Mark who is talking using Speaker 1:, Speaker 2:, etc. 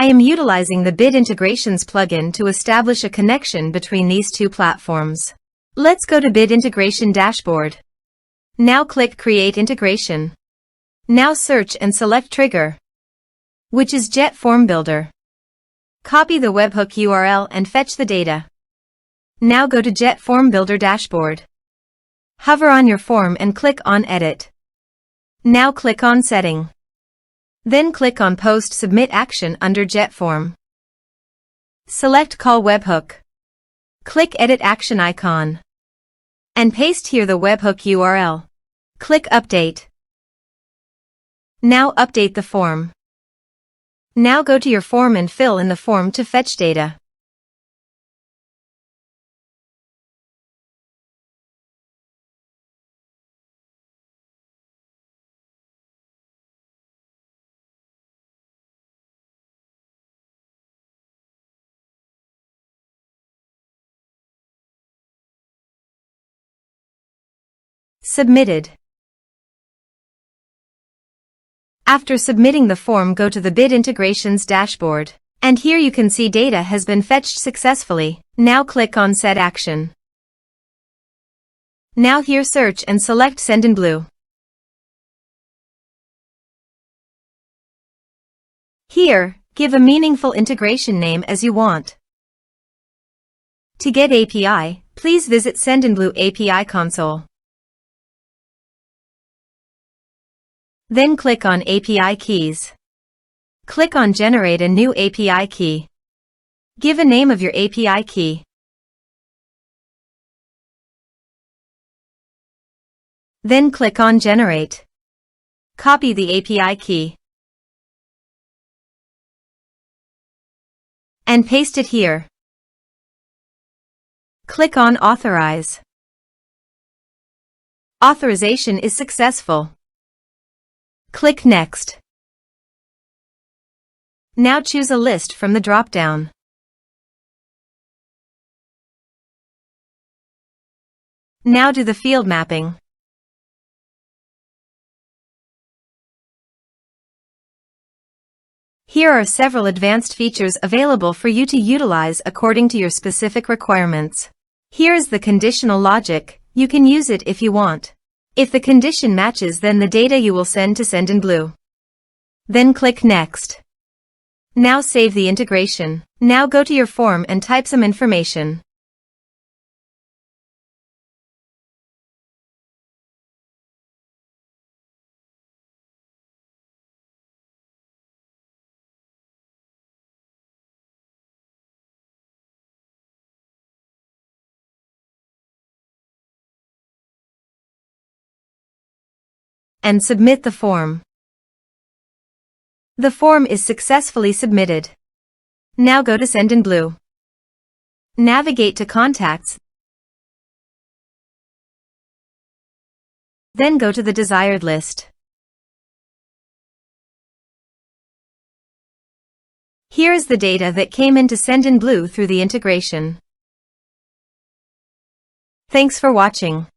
Speaker 1: I am utilizing the Bid Integrations plugin to establish a connection between these two platforms. Let's go to Bid Integration Dashboard. Now click Create Integration. Now search and select Trigger, which is JetFormBuilder. Copy the webhook URL and fetch the data. Now go to JetFormBuilder Dashboard. Hover on your form and click on Edit. Now click on Setting. Then click on Post Submit Action under JetForm. Select Call Webhook. Click Edit Action icon. And paste here the webhook URL. Click Update. Now update the form. Now go to your form and fill in the form to fetch data. Submitted. After submitting the form, go to the Bid Integrations dashboard. And here you can see data has been fetched successfully. Now click on Set Action. Now here search and select Sendinblue. Here, give a meaningful integration name as you want. To get API, please visit Sendinblue API console. Then click on API Keys. Click on Generate a new API key. Give a name of your API key. Then click on Generate. Copy the API key. And paste it here. Click on Authorize. Authorization is successful. Click Next. Now choose a list from the drop-down. Now do the field mapping. Here are several advanced features available for you to utilize according to your specific requirements. Here is the conditional logic. You can use it if you want. If the condition matches, then the data you will send to Sendinblue. Then click Next. Now save the integration. Now go to your form and type some information. And submit the form. The form is successfully submitted. Now go to Sendinblue. Navigate to Contacts. Then go to the desired list. Here is the data that came into Sendinblue through the integration. Thanks for watching.